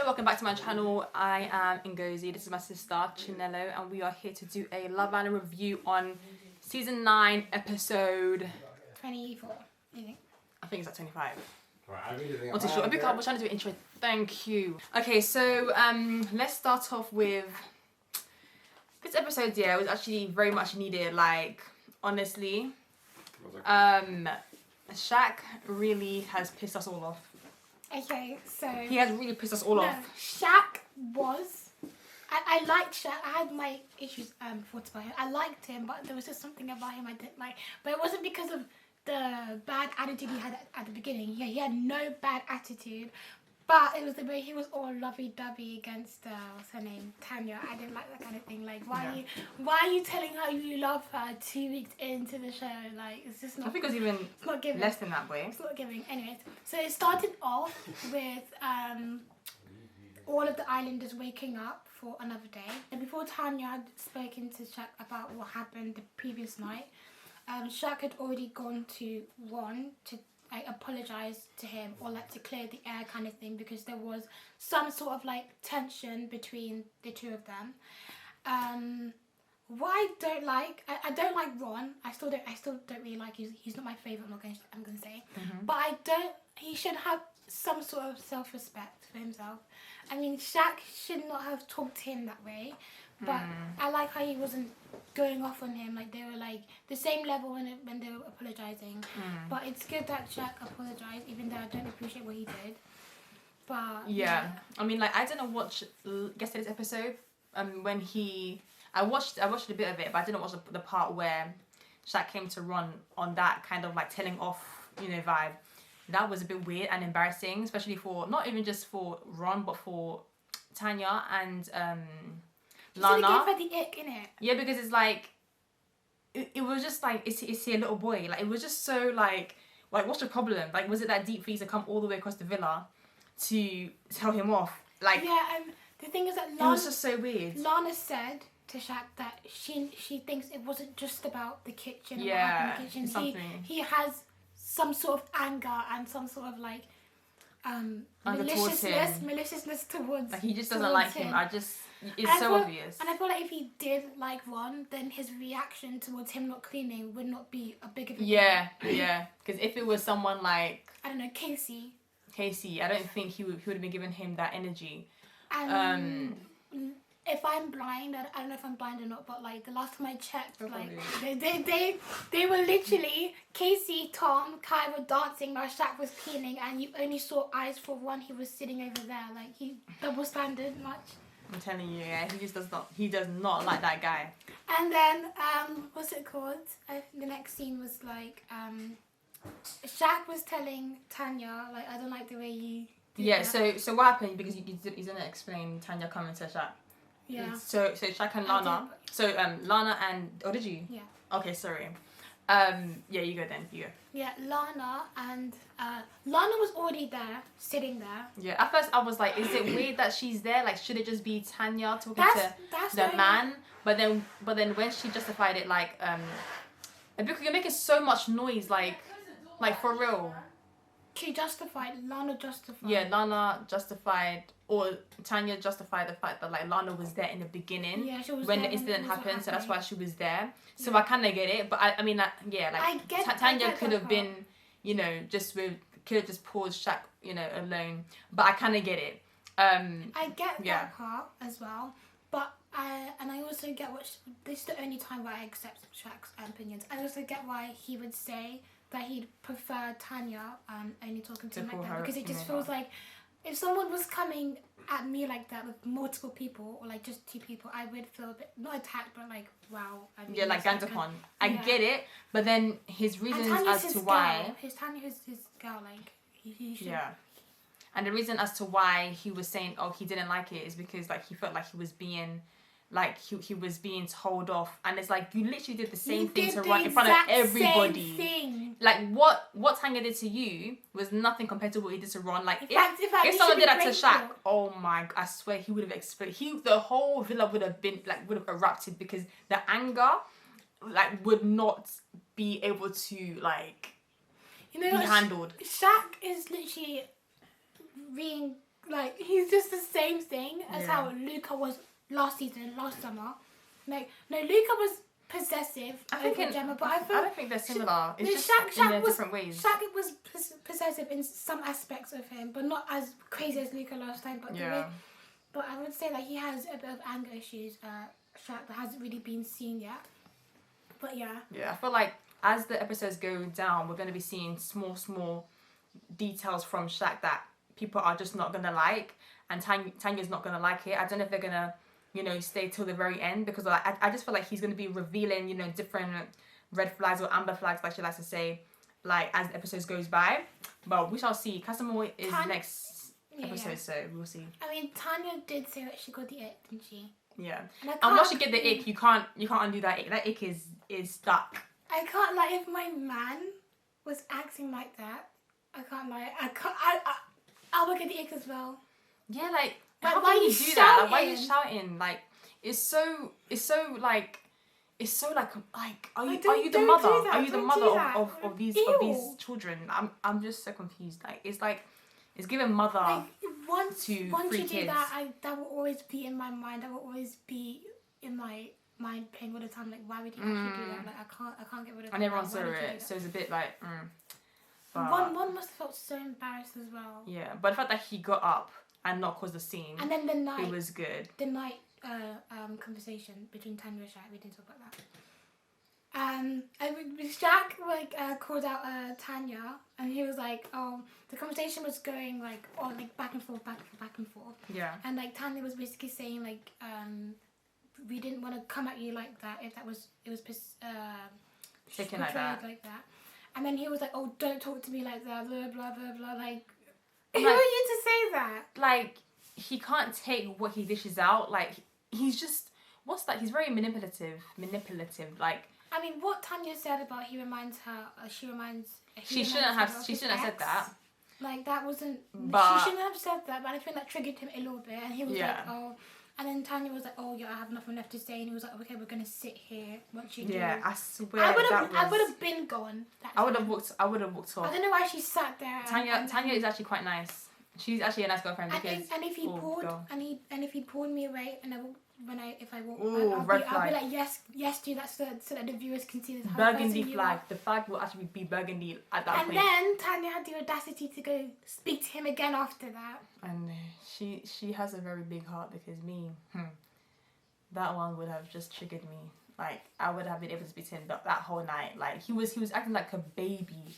welcome back to my channel. I am Ngozi, this is my sister Chinelo, and we are here to do a Love Island review on season 9 episode 24, I think. I think it's at 25. Right, Not too sure. We're trying to do an intro. Thank you. Okay, so let's start off with this episode. Yeah, it was actually very much needed. Like, honestly, Shaq really has pissed us all off. Okay, so... He has really pissed us all off. Shaq was... I liked Shaq. I had my issues thoughts about him. I liked him, but there was just something about him I didn't like. But it wasn't because of the bad attitude he had at the beginning. Yeah, he had no bad attitude. But it was the way he was all lovey-dovey against, what's her name, Tanya. I didn't like that kind of thing. Like, why are you telling her you love her 2 weeks into the show? Like, it's just not... I think it was even not giving. less than that way. It's not giving. Anyways, so it started off with all of the islanders waking up for another day. And before Tanya had spoken to Shaq about what happened the previous night, Shaq had already gone to Ron to apologise to him, or like to clear the air kind of thing, because there was some sort of like tension between the two of them. What I don't like, I don't like Ron. I still don't really like. He's not my favourite. I'm gonna say, but he should have some sort of self-respect for himself. I mean, Shaq should not have talked to him that way. But I like how he wasn't going off on him. Like, they were like the same level when they were apologising. But it's good that Shaq apologised, even though I don't appreciate what he did. But yeah. I mean, like, I didn't watch yesterday's episode. When I watched a bit of it, but I didn't watch the part where Shaq came to Ron on that kind of like telling off, vibe. That was a bit weird and embarrassing, especially for not even just for Ron, but for Tanya and Lana. Gave her the ick, innit? Yeah, because it's like it was just like, is he a little boy? Like, it was just so like what's the problem? Like, was it that deep for you to come all the way across the villa to tell him off? Like, yeah, and the thing is that it was just so weird. Lana said to Shaq that she thinks it wasn't just about the kitchen. Yeah, and what happened in the kitchen. something. He has some sort of anger and some sort of like maliciousness towards. Like, he just doesn't like him. It's so obvious. And I feel like if he did like Ron, then his reaction towards him not cleaning would not be a big of a deal. Yeah. Because if it was someone like, I don't know, Casey, I don't think he would have been giving him that energy. And if I'm blind, I don't know if I'm blind or not, but like the last time I checked, like they were literally Casey, Tom, Kai were dancing while Shaq was cleaning, and you only saw eyes for Ron. He was sitting over there, like he double standard much. I'm telling you, yeah, he does not like that guy. And then, what's it called? The next scene was like, Shaq was telling Tanya, like, I don't like the way you do that. So what happened? Because you didn't explain Tanya coming to Shaq. Yeah. So Shaq and Lana. So Lana and, oh, did you? Yeah. Okay, sorry. Yeah, you go then. You go. Yeah, Lana and Lana was already there, sitting there. Yeah, at first I was like, is it weird that she's there? Like, should it just be Tanya talking to the man? But then when she justified it, like, because you're making so much noise, like for real. Lana justified. Yeah, Lana justified, or Tanya justified the fact that like Lana was there in the beginning. Yeah, she was when there the incident happened, so that's why she was there. So yeah. I kind of get it, but I mean, like, yeah, like Tanya could have been, could have just paused Shaq, alone. But I kind of get it. I get that part as well, but I also get this is the only time where I accept Shaq's opinions. I also get why he would say that he'd prefer Tanya only talking to him like that, because it just feels like if someone was coming at me like that with multiple people, or like just 2 people, I would feel a bit, not attacked, but like, wow. I mean, yeah, like ganged upon. I get it, but then his reasons as to why... Tanya's his girl, like, he should... Yeah. And the reason as to why he was saying, oh, he didn't like it is because, like, he felt like he was being... Like, he was being told off. And it's like, you literally did the same thing to Ron in front of everybody. Same thing. Like, what Tanya did to you was nothing compared to what he did to Ron. Like, if someone did that to Shaq, oh my, I swear, he would have exploded. The whole villa would have erupted, because the anger, like, would not be able to, like, be handled. Shaq is literally being, like, he's just the same how Luca was last summer. Like, no, Luca was possessive over Gemma, but I don't think they're similar. It's just Shaq in their was, different ways. Shaq was possessive in some aspects of him, but not as crazy as Luca last time. But but I would say that he has a bit of anger issues, Shaq, that hasn't really been seen yet. But yeah. Yeah, I feel like as the episodes go down, we're going to be seeing small details from Shaq that people are just not going to like, and Tanya's not going to like it. I don't know if they're going to, you know, stay till the very end, because I just feel like he's going to be revealing, you know, different red flags or amber flags, like she likes to say, like, as the episodes goes by. But we shall see. Casamore is next episode, so we'll see. I mean, Tanya did say that she got the ick, didn't she? Yeah. And once you get the ick, you can't undo that ick. That ick is stuck. I can't lie. If my man was acting like that, I can't lie. I would get the ick as well. Yeah, like how can you do that? Like, why are you shouting? Like, it's so like. It's so like are you the mother? Are you the mother of these children? I'm just so confused. Like it's giving mother like, once to you kids. do that, that will always be in my mind. That will always be in my mind playing all the time. Like, why would you actually do that? Like, I can't get rid of it. And everyone saw it, so it's a bit like. One must have felt so embarrassed as well. Yeah, but the fact that he got up and not caused the scene, and then the night, it was good. The night conversation between Tanya and Shaq, we didn't talk about that. And Shaq called out Tanya, and he was like, "Oh, the conversation was going like back and forth. Yeah. And like Tanya was basically saying like, we didn't want to come at you like that if it was taken like that. And then he was like, "Oh, don't talk to me like that, blah blah blah blah." Like, who are you to say that? Like, he can't take what he dishes out. Like, he's just he's very manipulative. Like, I mean, what Tanya said about he reminds her. She shouldn't have said that. Like, that wasn't. But, she shouldn't have said that. But I think that triggered him a little bit, and he was like, "Oh." And then Tanya was like, "Oh yeah, I have nothing left to say," and he was like, "Okay, we're gonna sit here once you do." Yeah, I swear. I would have been gone. I would have walked off. I don't know why she sat there. Tanya is actually quite nice. She's actually a nice girlfriend because. And if he pulled me away, and if I walk, I'll be like, yes, do that so that the viewers can see this. Burgundy flag. The flag will actually be burgundy at that point. And then Tanya had the audacity to go speak to him again after that. And she has a very big heart, because that one would have just triggered me. Like, I would have been able to speak to him that whole night. Like, he was acting like a baby.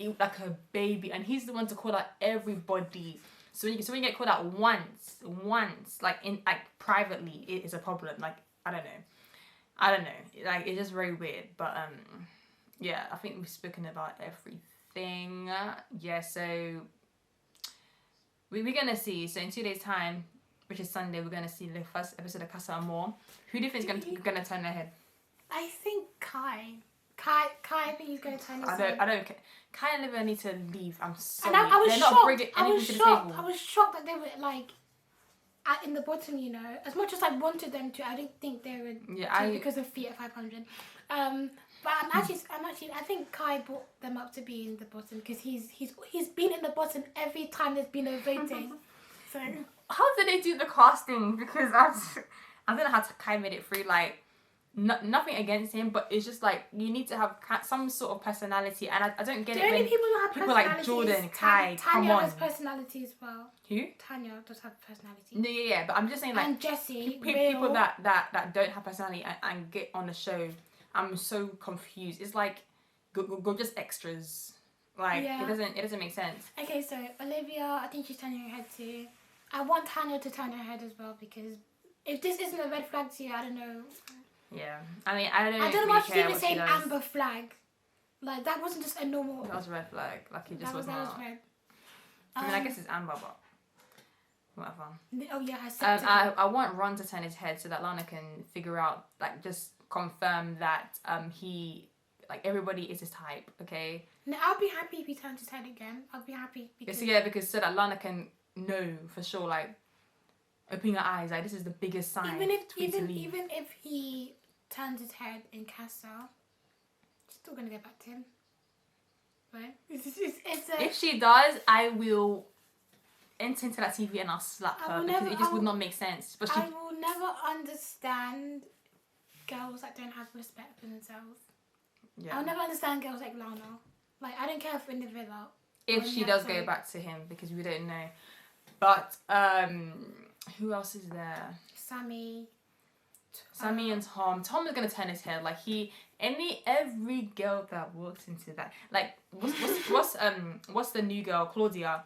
And he's the one to call out everybody. So when you get called out once, like privately, it is a problem. Like, I don't know. Like, it's just very weird. But yeah, I think we've spoken about everything. Yeah, so we're gonna see. So in 2 days' time, which is Sunday, we're gonna see the first episode of Casa Amor. Who do you think is gonna turn their head? I think Kai. I think he's gonna turn his head. I don't care. Kai and Olivia need to leave. I'm sorry. And I was They're shocked. not bringing anything to the table. I was shocked that they were like in the bottom. You know, as much as I wanted them to, I didn't think they would. Yeah, because of Fiat 500. But I think Kai brought them up to be in the bottom, because he's been in the bottom every time there's been a voting. So how did they do the casting? Because I don't know how Kai made it through. Like, nothing against him, but it's just like you need to have some sort of personality, and I don't get it when people like Jordan, Kai, come on. Tanya has personality as well. Who? Tanya does have personality. No, yeah, but I'm just saying, like, and Jessie, people that don't have personality and get on the show. I'm so confused. It's like go just extras. Like, it doesn't make sense. Okay, so Olivia, I think she's turning her head too. I want Tanya to turn her head as well, because if this isn't a red flag to you, I don't know. Yeah, I mean, I don't know really why she's even saying amber flag. Like, that wasn't just a normal. That was a red flag. Like, it just was not. That was red. I mean, I guess it's amber, but whatever. Oh yeah, I want Ron to turn his head so that Lana can figure out, like, just confirm that he, like, everybody is his type. Okay. No, I'll be happy if he turns his head again. I'll be happy because because so that Lana can know for sure, like, opening her eyes, like, this is the biggest sign. Even if he turns his head in Casa, she's still gonna get back to him, right? If she does, I will enter into that TV and I'll slap I her will because never- it just I would will- not make sense. But she, I will never understand girls that don't have respect for themselves. yeah. I'll never understand girls like Lana. Like, I don't care if we're in the villa. If or in she the does episode. go back to him, because we don't know. But who else is there? Sammy. Sammy and Tom. Tom is gonna turn his head. Like every girl that walks into that. Like what's the new girl, Claudia?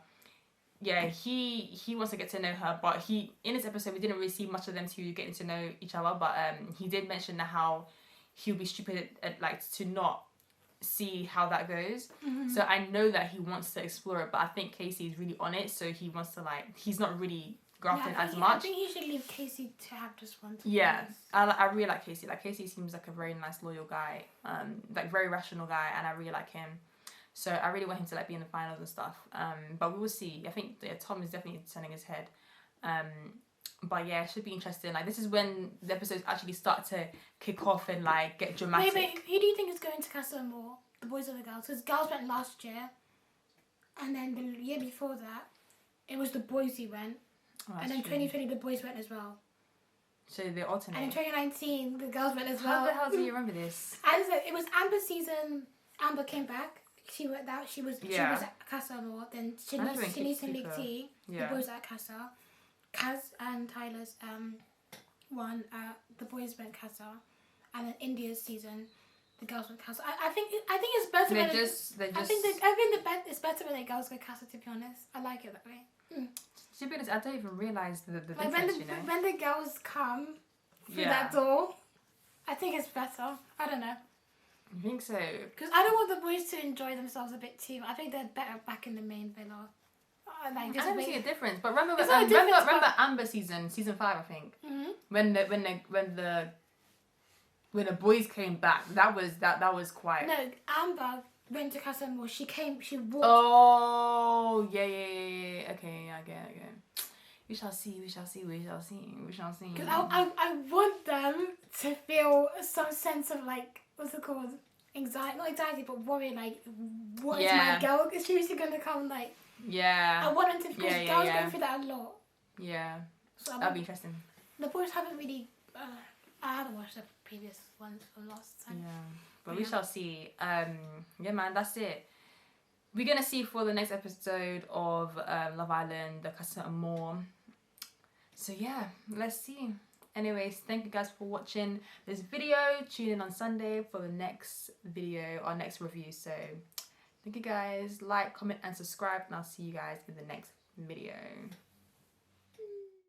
Yeah, he wants to get to know her, but he in this episode we didn't really see much of them two getting to know each other. But he did mention how he'll be stupid like to not see how that goes. Mm-hmm. So I know that he wants to explore it, but I think Casey is really on it, so he wants to he's not really grafting as much. I think he should leave Casey to have just one. Yeah, I really like Casey. Like Casey seems like a very nice, loyal guy, like very rational guy, and I really like him. So I really want him to be in the finals and stuff. But we will see. I think Tom is definitely turning his head. But yeah, it should be interesting. Like this is when the episodes actually start to kick off and get dramatic. Wait, who do you think is going to Casa more? The boys or the girls? Because girls went last year, and then the year before that, it was the boys who went, and then 2020 the boys went as well. So they alternate. And in 2019 the girls went as How well. the hell do you remember this? And so it was Amber's season. Amber came back. She went out. She was at Casa more. Then Shanice and League T. The boys at Casa. Kaz and Tyler's won. The boys went Casa, and then India's season, the girls went Casa. I think it's better. I think it's better when the girls go Casa. To be honest, I like it that way. To be honest, I don't even realise the Like difference. when the girls come through that door, I think it's better. I don't know. I think so. Because I don't want the boys to enjoy themselves a bit too. I think they're better back in the main villa. I don't see a difference, but remember Amber season 5, I think. Mm-hmm. When the boys came back, that was quite. No, Amber went to Casa More. She walked. Oh yeah. Okay, I get it. We shall see. Because I want them to feel some sense of what's it called? Anxiety, not anxiety, but worry. What is my girl? Is she really gonna come? Yeah. I want them to, because girls go through that a lot. Yeah. So that'd be interesting. The boys haven't really. I haven't watched the previous ones from last time. Yeah, but we shall see. Yeah, man, that's it. We're gonna see for the next episode of Love Island, the Casa Amor. So yeah, let's see. Anyways, thank you guys for watching this video. Tune in on Sunday for the next video, our next review. So thank you guys. Like, comment, and subscribe, and I'll see you guys in the next video.